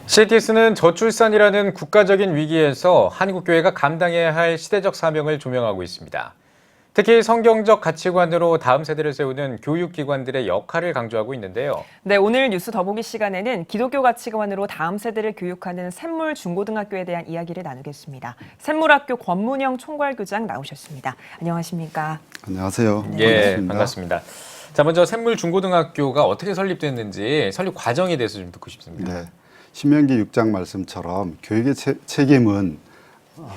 CTS는 저출산이라는 국가적인 위기에서 한국교회가 감당해야 할 시대적 사명을 조명하고 있습니다. 특히 성경적 가치관으로 다음 세대를 세우는 교육기관들의 역할을 강조하고 있는데요. 네, 오늘 뉴스 더보기 시간에는 기독교 가치관으로 다음 세대를 교육하는 샘물 중고등학교에 대한 이야기를 나누겠습니다. 샘물학교 권문영 총괄교장 나오셨습니다. 안녕하십니까? 안녕하세요. 예, 반갑습니다. 자, 먼저 샘물 중고등학교가 어떻게 설립됐는지 설립 과정에 대해서 좀 듣고 싶습니다. 네, 신명기 6장 말씀처럼 교육의 책임은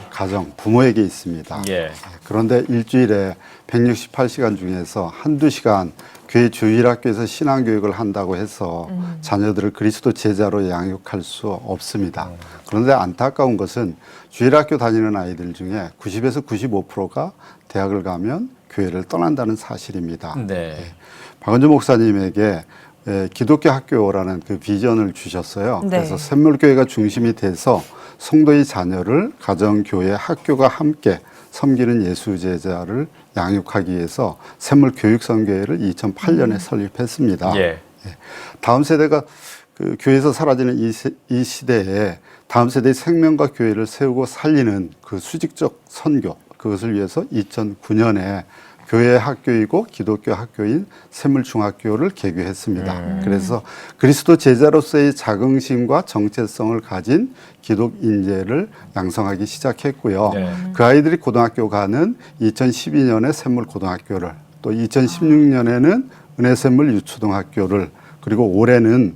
가정, 부모에게 있습니다. 예. 그런데 일주일에 168시간 중에서 한두 시간 교회 주일학교에서 신앙교육을 한다고 해서 자녀들을 그리스도 제자로 양육할 수 없습니다. 그런데 안타까운 것은 주일학교 다니는 아이들 중에 90에서 95%가 대학을 가면 교회를 떠난다는 사실입니다. 네. 박은주 목사님에게 기독교 학교라는 그 비전을 주셨어요. 네. 그래서 샘물교회가 중심이 돼서 성도의 자녀를 가정교회, 학교가 함께 섬기는 예수제자를 양육하기 위해서 샘물교육선교회를 2008년에 설립했습니다. 예. 다음 세대가 그 교회에서 사라지는 이 시대에 다음 세대의 생명과 교회를 세우고 살리는 그 수직적 선교, 그것을 위해서 2009년에 교회 학교이고 기독교 학교인 샘물중학교를 개교했습니다. 그래서 그리스도 제자로서의 자긍심과 정체성을 가진 기독 인재를 양성하기 시작했고요. 네. 그 아이들이 고등학교 가는 2012년에 샘물고등학교를, 또 2016년에는 은혜샘물 유초등학교를, 그리고 올해는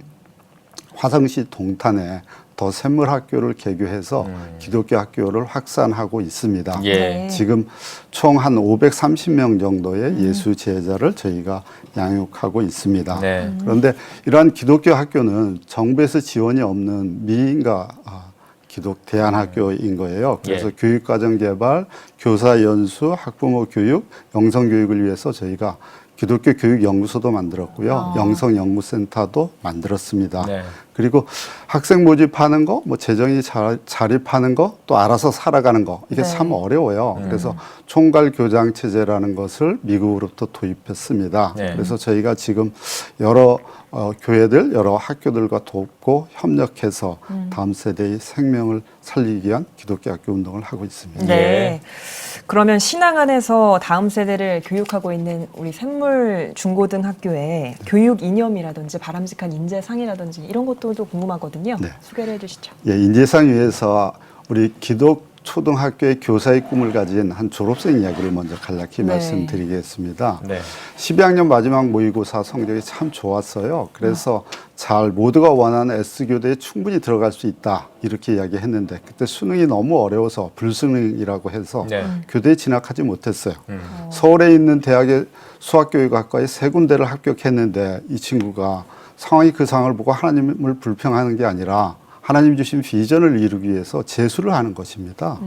화성시 동탄에 더 샘물학교를 개교해서 기독교 학교를 확산하고 있습니다. 예. 지금 총 한 530명 정도의 예수 제자를 저희가 양육하고 있습니다. 네. 그런데 이러한 기독교 학교는 정부에서 지원이 없는 미인가 기독 대안학교인 거예요. 그래서 예. 교육과정 개발, 교사 연수, 학부모 교육, 영성 교육을 위해서 저희가 기독교 교육연구소도 만들었고요. 영성연구센터도 만들었습니다. 네. 그리고 학생 모집하는 거, 뭐 재정이 자립하는 거, 또 알아서 살아가는 거, 이게 네. 참 어려워요. 그래서 총괄 교장 체제라는 것을 미국으로부터 도입했습니다. 네. 그래서 저희가 지금 여러 교회들, 여러 학교들과 돕고 협력해서 다음 세대의 생명을 살리기 위한 기독교 학교 운동을 하고 있습니다. 네. 그러면 신앙 안에서 다음 세대를 교육하고 있는 우리 샘물 중고등학교의 교육 이념이라든지 바람직한 인재상이라든지 이런 것들도 궁금하거든요. 네. 소개를 해주시죠. 예, 인재상 위해서 우리 기독 초등학교의 교사의 꿈을 가진 한 졸업생 이야기를 먼저 간략히 네. 말씀드리겠습니다. 네. 12학년 마지막 모의고사 성적이 참 좋았어요. 그래서 잘 모두가 원하는 S교대에 충분히 들어갈 수 있다 이렇게 이야기했는데 그때 수능이 너무 어려워서 불수능이라고 해서 네. 교대에 진학하지 못했어요. 서울에 있는 대학의 수학교육학과에 3군데를 합격했는데 이 친구가 상황이 그 상황을 보고 하나님을 불평하는 게 아니라 하나님 주신 비전을 이루기 위해서 재수를 하는 것입니다.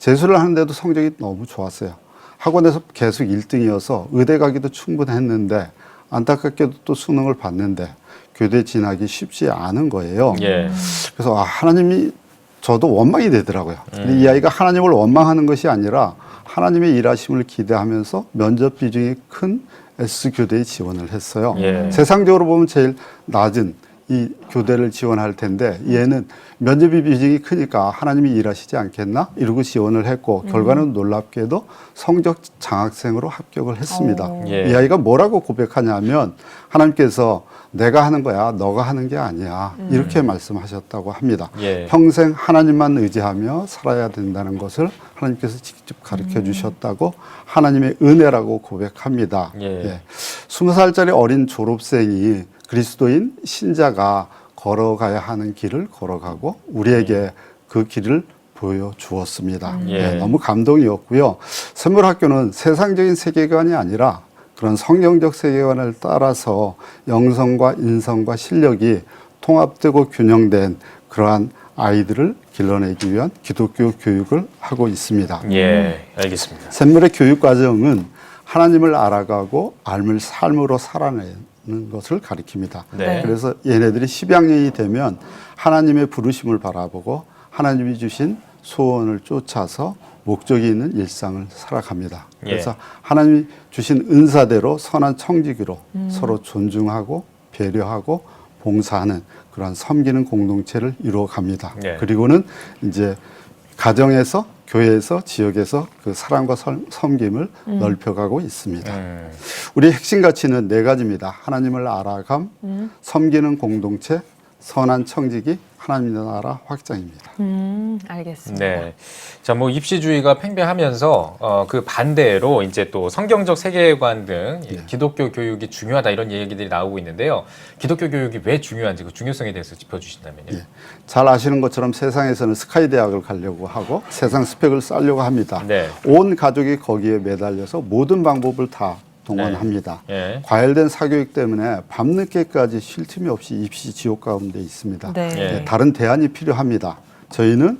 재수를 하는데도 성적이 너무 좋았어요. 학원에서 계속 1등이어서 의대 가기도 충분했는데 안타깝게도 또 수능을 봤는데 교대 진학이 쉽지 않은 거예요. 예. 그래서 하나님이 저도 원망이 되더라고요. 근데 이 아이가 하나님을 원망하는 것이 아니라 하나님의 일하심을 기대하면서 면접 비중이 큰 S교대에 지원을 했어요. 예. 세상적으로 보면 제일 낮은 이 교대를 지원할 텐데 얘는 면접이 비중이 크니까 하나님이 일하시지 않겠나 이러고 지원을 했고 결과는 놀랍게도 성적 장학생으로 합격을 했습니다. 예. 이 아이가 뭐라고 고백하냐면 하나님께서 내가 하는 거야 너가 하는 게 아니야 이렇게 말씀하셨다고 합니다. 예. 평생 하나님만 의지하며 살아야 된다는 것을 하나님께서 직접 가르쳐 주셨다고 하나님의 은혜라고 고백합니다. 예. 20살짜리 어린 졸업생이 그리스도인 신자가 걸어가야 하는 길을 걸어가고 우리에게 그 길을 보여주었습니다. 예. 너무 감동이었고요. 샘물학교는 세상적인 세계관이 아니라 그런 성경적 세계관을 따라서 영성과 인성과 실력이 통합되고 균형된 그러한 아이들을 길러내기 위한 기독교 교육을 하고 있습니다. 예. 알겠습니다. 샘물의 교육 과정은 하나님을 알아가고 삶을 삶으로 살아내는 것을 가리킵니다. 네. 그래서 얘네들이 12학년이 되면 하나님의 부르심을 바라보고 하나님이 주신 소원을 쫓아서 목적이 있는 일상을 살아갑니다. 그래서 하나님이 주신 은사대로 선한 청지기로 서로 존중하고 배려하고 봉사하는 그러한 섬기는 공동체를 이루어 갑니다. 네. 그리고는 이제 가정에서, 교회에서, 지역에서 그 사랑과 섬김을 넓혀가고 있습니다. 우리 핵심 가치는 4가지입니다. 하나님을 알아감, 섬기는 공동체, 선한 청지기, 하나님의 나라 확장입니다. 알겠습니다. 네. 자, 뭐 입시주의가 팽배하면서 그 반대로 이제 또 성경적 세계관 등 기독교 교육이 중요하다 이런 얘기들이 나오고 있는데요. 기독교 교육이 왜 중요한지 그 중요성에 대해서 짚어주신다면요. 예. 잘 아시는 것처럼 세상에서는 스카이 대학을 가려고 하고 세상 스펙을 쌓으려고 합니다. 네. 온 가족이 거기에 매달려서 모든 방법을 다 동원합니다. 네. 과열된 사교육 때문에 밤늦게까지 쉴 틈이 없이 입시 지옥 가운데 있습니다. 네. 예. 다른 대안이 필요합니다. 저희는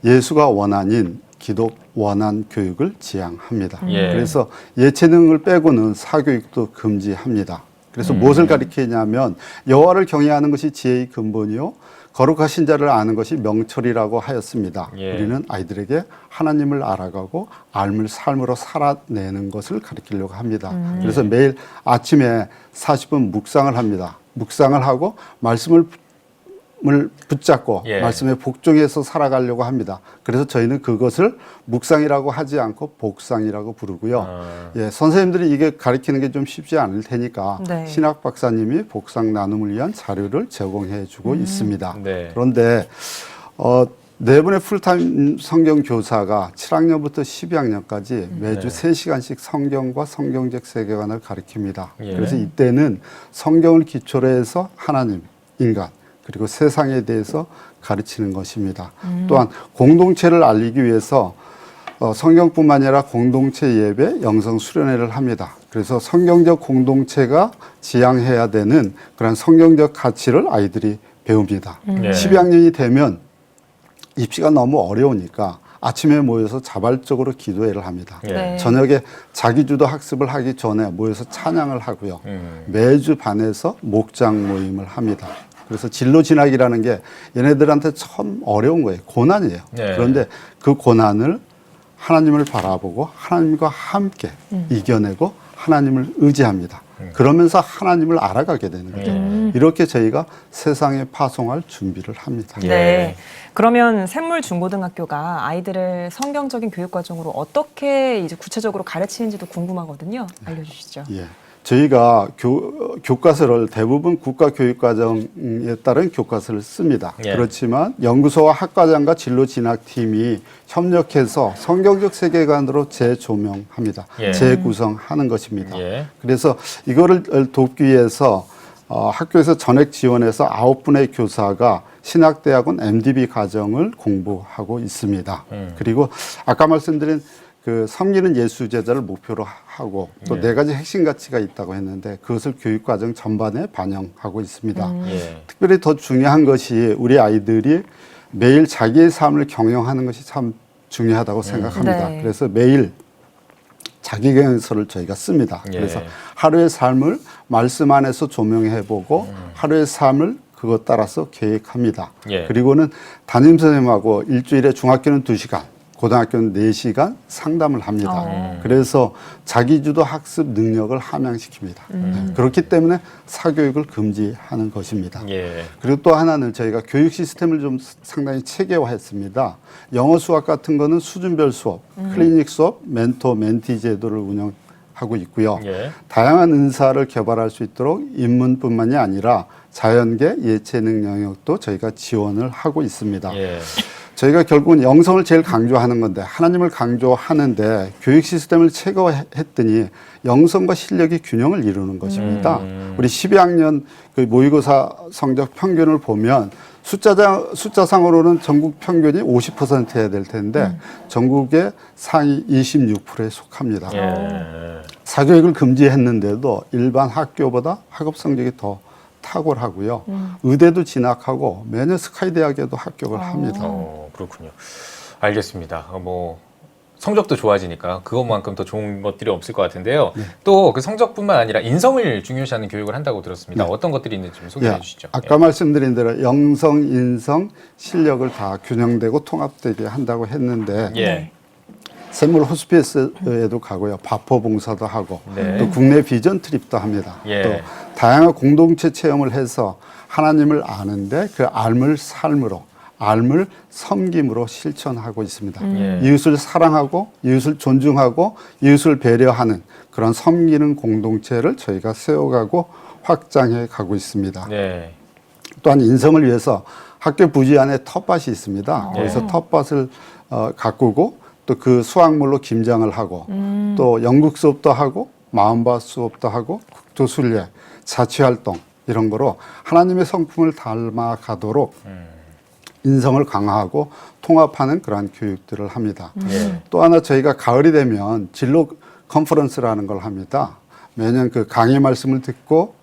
예수가 원한인 기독 원한 교육을 지향합니다. 예. 그래서 예체능을 빼고는 사교육도 금지합니다. 그래서 무엇을 가리키냐면 여호와를 경외하는 것이 지혜의 근본이요 거룩하신 자를 아는 것이 명철이라고 하였습니다. 예. 우리는 아이들에게 하나님을 알아가고 알물 삶으로 살아내는 것을 가르치려고 합니다. 그래서 매일 아침에 40분 묵상을 합니다. 묵상을 하고 말씀을 붙잡고 예. 말씀에 복종해서 살아가려고 합니다. 그래서 저희는 그것을 묵상이라고 하지 않고 복상이라고 부르고요. 예, 선생님들이 이게 가르치는 게 좀 쉽지 않을 테니까 네. 신학 박사님이 복상 나눔을 위한 자료를 제공해 주고 있습니다. 네. 그런데 4분의 풀타임 성경 교사가 7학년부터 12학년까지 매주 3시간씩 성경과 성경적 세계관을 가르칩니다. 예. 그래서 이때는 성경을 기초로 해서 하나님, 인간, 그리고 세상에 대해서 가르치는 것입니다. 또한 공동체를 알리기 위해서 성경뿐만 아니라 공동체 예배, 영성 수련회를 합니다. 그래서 성경적 공동체가 지향해야 되는 그런 성경적 가치를 아이들이 배웁니다. 네. 12학년이 되면 입시가 너무 어려우니까 아침에 모여서 자발적으로 기도회를 합니다. 예. 네. 저녁에 자기주도 학습을 하기 전에 모여서 찬양을 하고요. 매주 반에서 목장 모임을 합니다. 그래서 진로 진학이라는 게 얘네들한테 참 어려운 거예요. 고난이에요. 네. 그런데 그 고난을 하나님을 바라보고 하나님과 함께 이겨내고 하나님을 의지합니다. 그러면서 하나님을 알아가게 되는 거죠. 이렇게 저희가 세상에 파송할 준비를 합니다. 예. 네. 그러면 샘물중고등학교가 아이들을 성경적인 교육 과정으로 어떻게 이제 구체적으로 가르치는지도 궁금하거든요. 알려주시죠. 예. 저희가 교과서를 대부분 국가교육과정에 따른 교과서를 씁니다. 예. 그렇지만 연구소와 학과장과 진로진학팀이 협력해서 성경적 세계관으로 재조명합니다. 예. 재구성하는 것입니다. 예. 그래서 이거를 돕기 위해서 학교에서 전액 지원해서 9분의 교사가 신학대학원 MDB 과정을 공부하고 있습니다. 그리고 아까 말씀드린 그 섬기는 예수 제자를 목표로 하고 또 4가지 핵심 가치가 있다고 했는데 그것을 교육과정 전반에 반영하고 있습니다. 예. 특별히 더 중요한 것이 우리 아이들이 매일 자기의 삶을 경영하는 것이 참 중요하다고 생각합니다. 네. 그래서 매일 자기경영서를 저희가 씁니다. 예. 그래서 하루의 삶을 말씀 안에서 조명해보고 하루의 삶을 그것 따라서 계획합니다. 예. 그리고는 담임선생님하고 일주일에 중학교는 2시간, 고등학교는 4시간 상담을 합니다. 그래서 자기주도 학습 능력을 함양시킵니다. 네. 그렇기 때문에 사교육을 금지하는 것입니다. 예. 그리고 또 하나는 저희가 교육 시스템을 좀 상당히 체계화했습니다. 영어 수학 같은 거는 수준별 수업, 클리닉 수업, 멘토, 멘티 제도를 운영하고 있고요. 예. 다양한 은사를 개발할 수 있도록 인문뿐만이 아니라 자연계, 예체능 영역도 저희가 지원을 하고 있습니다. 예. 저희가 결국은 영성을 제일 강조하는 건데 하나님을 강조하는데 교육 시스템을 체계화했더니 영성과 실력이 균형을 이루는 것입니다. 우리 12학년 그 모의고사 성적 평균을 보면 숫자상으로는 전국 평균이 50% 해야 될 텐데 전국의 상위 26%에 속합니다. 예. 사교육을 금지했는데도 일반 학교보다 학업 성적이 더 탁월하고요. 의대도 진학하고 매년 스카이 대학에도 합격을 합니다. 그렇군요. 알겠습니다. 뭐 성적도 좋아지니까 그것만큼 더 좋은 것들이 없을 것 같은데요. 또 그 성적뿐만 아니라 인성을 중요시하는 교육을 한다고 들었습니다. 어떤 것들이 있는지 좀 소개해 주시죠. 아까 말씀드린 대로 영성, 인성, 실력을 다 균형되고 통합되게 한다고 했는데 예. 샘물 호스피스에도 가고요. 바포 봉사도 하고 네. 또 국내 비전 트립도 합니다. 예. 또 다양한 공동체 체험을 해서 하나님을 아는데 그 알을 삶으로, 알을 섬김으로 실천하고 있습니다. 이웃을 사랑하고 이웃을 존중하고 이웃을 배려하는 그런 섬기는 공동체를 저희가 세워가고 확장해 가고 있습니다. 네. 또한 인성을 위해서 학교 부지 안에 텃밭이 있습니다. 거기서 텃밭을 가꾸고 또 그 수확물로 김장을 하고 또 연극 수업도 하고 마음밭 수업도 하고 국토순례, 자치활동 이런 거로 하나님의 성품을 닮아가도록 인성을 강화하고 통합하는 그러한 교육들을 합니다. 또 하나 저희가 가을이 되면 진로 컨퍼런스라는 걸 합니다. 매년 그 강의 말씀을 듣고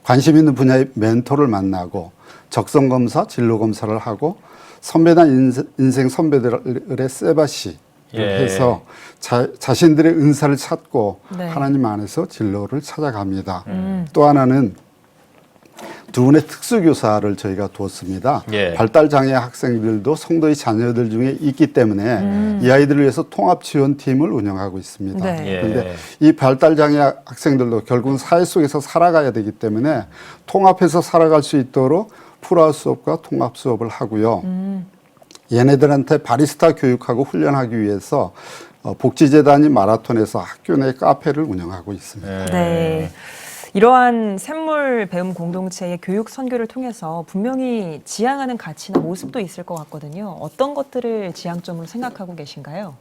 관심 있는 분야의 멘토를 만나고 적성검사, 진로검사를 하고 선배나 인생 선배들의 세바시를 해서 자신들의 은사를 찾고 네. 하나님 안에서 진로를 찾아갑니다. 또 하나는 두 분의 특수교사를 저희가 두었습니다. 발달장애 학생들도 성도의 자녀들 중에 있기 때문에 이 아이들을 위해서 통합지원팀을 운영하고 있습니다. 네. 그런데 이 발달장애 학생들도 결국은 사회 속에서 살아가야 되기 때문에 통합해서 살아갈 수 있도록 풀아웃 수업과 통합 수업을 하고요. 얘네들한테 바리스타 교육하고 훈련하기 위해서 복지재단이 마라톤에서 학교 내 카페를 운영하고 있습니다. 네. 이러한 샘물 배움 공동체의 교육 선교를 통해서 분명히 지향하는 가치나 모습도 있을 것 같거든요. 어떤 것들을 지향점으로 생각하고 계신가요?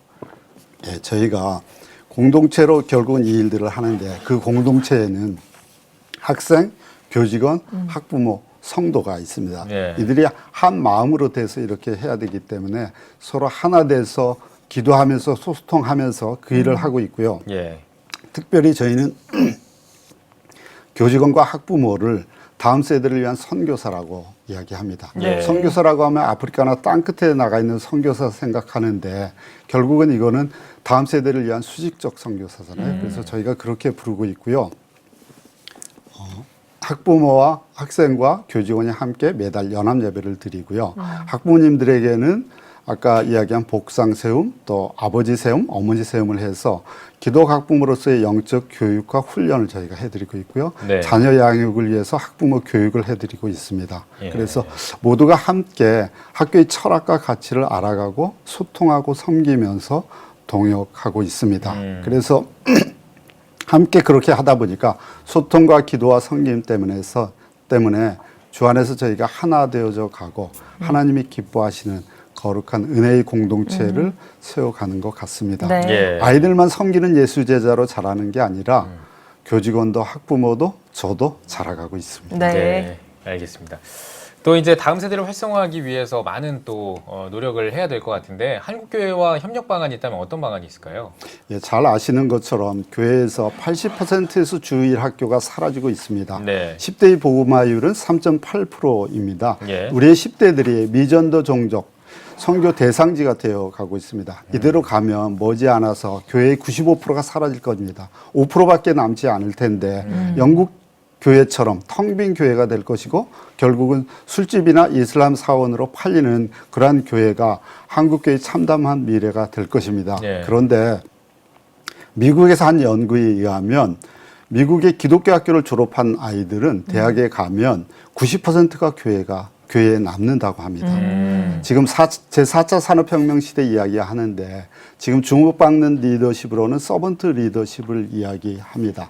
네, 저희가 공동체로 결국은 이 일들을 하는데 그 공동체에는 학생, 교직원, 학부모, 성도가 있습니다. 이들이 한 마음으로 돼서 이렇게 해야 되기 때문에 서로 하나 돼서 기도하면서 소통하면서 그 일을 하고 있고요. 특별히 저희는 교직원과 학부모를 다음 세대를 위한 선교사라고 이야기합니다. 선교사라고 하면 아프리카나 땅끝에 나가 있는 선교사 생각하는데 결국은 이거는 다음 세대를 위한 수직적 선교사잖아요. 그래서 저희가 그렇게 부르고 있고요. 학부모와 학생과 교직원이 함께 매달 연합 예배를 드리고요. 학부모님들에게는 아까 이야기한 복상 세움, 또 아버지 세움, 어머니 세움을 해서 기독 학부모로서의 영적 교육과 훈련을 저희가 해드리고 있고요. 자녀 양육을 위해서 학부모 교육을 해드리고 있습니다. 그래서 모두가 함께 학교의 철학과 가치를 알아가고 소통하고 섬기면서 동역하고 있습니다. 그래서 함께 그렇게 하다 보니까 소통과 기도와 섬김 때문에 주 안에서 저희가 하나 되어져 가고 하나님이 기뻐하시는 거룩한 은혜의 공동체를 세워가는 것 같습니다. 아이들만 섬기는 예수 제자로 자라는 게 아니라 교직원도 학부모도 저도 자라가고 있습니다. 네, 알겠습니다. 또 이제 다음 세대를 활성화하기 위해서 많은 또 노력을 해야 될 것 같은데 한국교회와 협력 방안이 있다면 어떤 방안이 있을까요? 예, 잘 아시는 것처럼 교회에서 80%에서 주 1학교가 사라지고 있습니다. 10대의 복음화율은 3.8%입니다. 우리의 10대들이 미전도 종족, 선교 대상지가 되어 가고 있습니다. 이대로 가면 머지않아서 교회의 95%가 사라질 겁니다. 5%밖에 남지 않을 텐데 영국 교회처럼 텅 빈 교회가 될 것이고 결국은 술집이나 이슬람 사원으로 팔리는 그러한 교회가 한국교회의 참담한 미래가 될 것입니다. 그런데 미국에서 한 연구에 의하면 미국의 기독교 학교를 졸업한 아이들은 대학에 가면 90%가 교회에 남는다고 합니다. 지금 제4차 산업혁명 시대 이야기하는데 지금 주목받는 리더십으로는 서번트 리더십을 이야기합니다.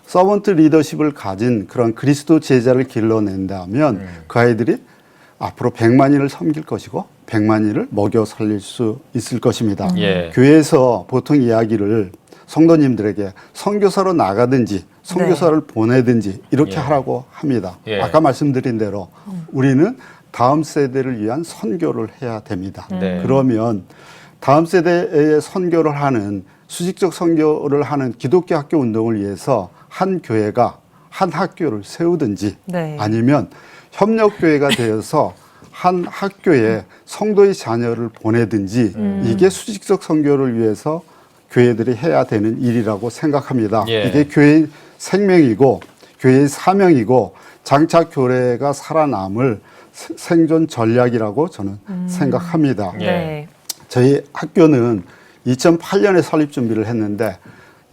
서번트 리더십을 가진 그런 그리스도 제자를 길러낸다면 그 아이들이 앞으로 100만인을 섬길 것이고 100만인을 먹여 살릴 수 있을 것입니다. 교회에서 보통 이야기를 성도님들에게 선교사로 나가든지 선교사를 보내든지 이렇게 하라고 합니다. 아까 말씀드린 대로 우리는 다음 세대를 위한 선교를 해야 됩니다. 그러면 다음 세대의 선교를 하는 수직적 선교를 하는 기독교 학교 운동을 위해서 한 교회가 한 학교를 세우든지 아니면 협력교회가 되어서 한 학교에 성도의 자녀를 보내든지 이게 수직적 선교를 위해서 교회들이 해야 되는 일이라고 생각합니다. 이게 교회의 생명이고 교회의 사명이고 장차 교회가 살아남을 생존 전략이라고 저는 생각합니다. 저희 학교는 2008년에 설립 준비를 했는데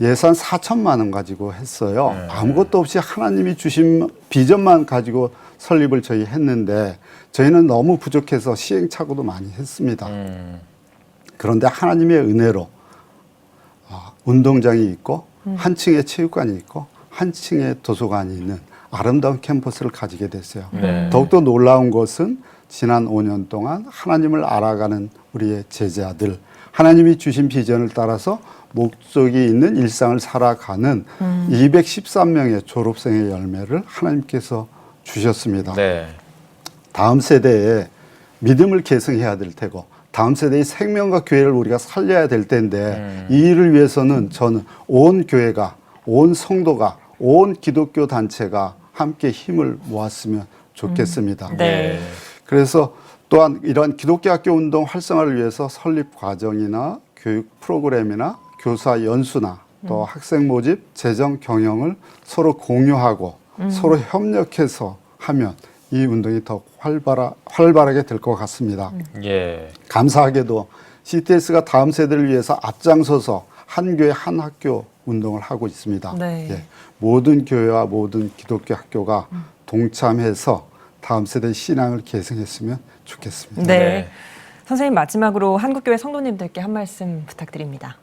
예산 4천만 원 가지고 했어요. 네. 아무것도 없이 하나님이 주신 비전만 가지고 설립을 저희 했는데 저희는 너무 부족해서 시행착오도 많이 했습니다. 그런데 하나님의 은혜로 운동장이 있고 한 층에 체육관이 있고 한 층에 도서관이 있는 아름다운 캠퍼스를 가지게 됐어요. 네. 더욱더 놀라운 것은 지난 5년 동안 하나님을 알아가는 우리의 제자들, 하나님이 주신 비전을 따라서 목적이 있는 일상을 살아가는 213명의 졸업생의 열매를 하나님께서 주셨습니다. 네. 다음 세대에 믿음을 계승해야 될 테고 다음 세대의 생명과 교회를 우리가 살려야 될 텐데 이 일을 위해서는 저는 온 교회가, 온 성도가, 온 기독교 단체가 함께 힘을 모았으면 좋겠습니다. 네. 그래서 또한 이러한 기독교 학교 운동 활성화를 위해서 설립 과정이나 교육 프로그램이나 교사 연수나 또 학생 모집, 재정 경영을 서로 공유하고 서로 협력해서 하면 이 운동이 더 활발하게 될 것 같습니다. 예. 감사하게도 CTS가 다음 세대를 위해서 앞장서서 한 교회 한 학교 운동을 하고 있습니다. 네. 예, 모든 교회와 모든 기독교 학교가 동참해서 다음 세대의 신앙을 계승했으면 좋겠습니다. 네. 네. 선생님 마지막으로 한국교회 성도님들께 한 말씀 부탁드립니다.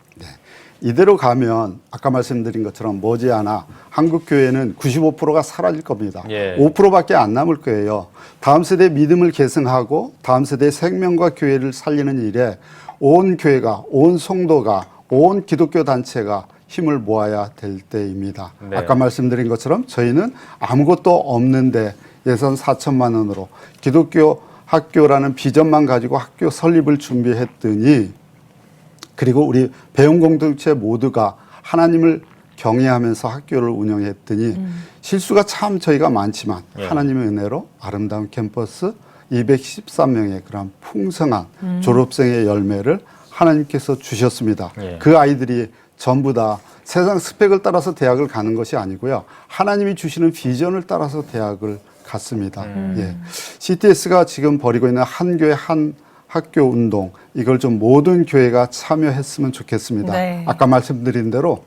이대로 가면 아까 말씀드린 것처럼 머지않아 한국 교회는 95%가 사라질 겁니다. 예. 5%밖에 안 남을 거예요. 다음 세대의 믿음을 계승하고 다음 세대의 생명과 교회를 살리는 일에 온 교회가, 온 성도가, 온 기독교 단체가 힘을 모아야 될 때입니다. 네. 아까 말씀드린 것처럼 저희는 아무것도 없는데 예산 4천만 원으로 기독교 학교라는 비전만 가지고 학교 설립을 준비했더니 그리고 우리 배움 공동체 모두가 하나님을 경외하면서 학교를 운영했더니 실수가 참 저희가 많지만 예. 하나님의 은혜로 아름다운 캠퍼스 213명의 그런 풍성한 졸업생의 열매를 하나님께서 주셨습니다. 예. 그 아이들이 전부 다 세상 스펙을 따라서 대학을 가는 것이 아니고요. 하나님이 주시는 비전을 따라서 대학을 갔습니다. 예. CTS가 지금 벌이고 있는 한 교회 한 학교 운동 이걸 좀 모든 교회가 참여했으면 좋겠습니다. 네. 아까 말씀드린 대로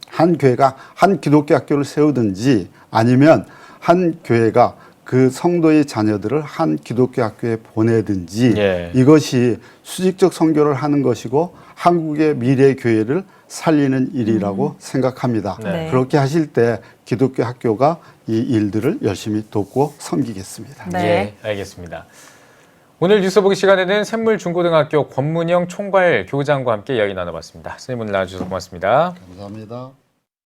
한 교회가 한 기독교 학교를 세우든지 아니면 한 교회가 그 성도의 자녀들을 한 기독교 학교에 보내든지 예. 이것이 수직적 선교를 하는 것이고 한국의 미래 교회를 살리는 일이라고 생각합니다. 네. 그렇게 하실 때 기독교 학교가 이 일들을 열심히 돕고 섬기겠습니다. 네. 예, 알겠습니다. 오늘 뉴스 보기 시간에는 샘물중고등학교 권문영 총괄 교장과 함께 이야기 나눠봤습니다. 선생님 오늘 나와주셔서 고맙습니다. 감사합니다.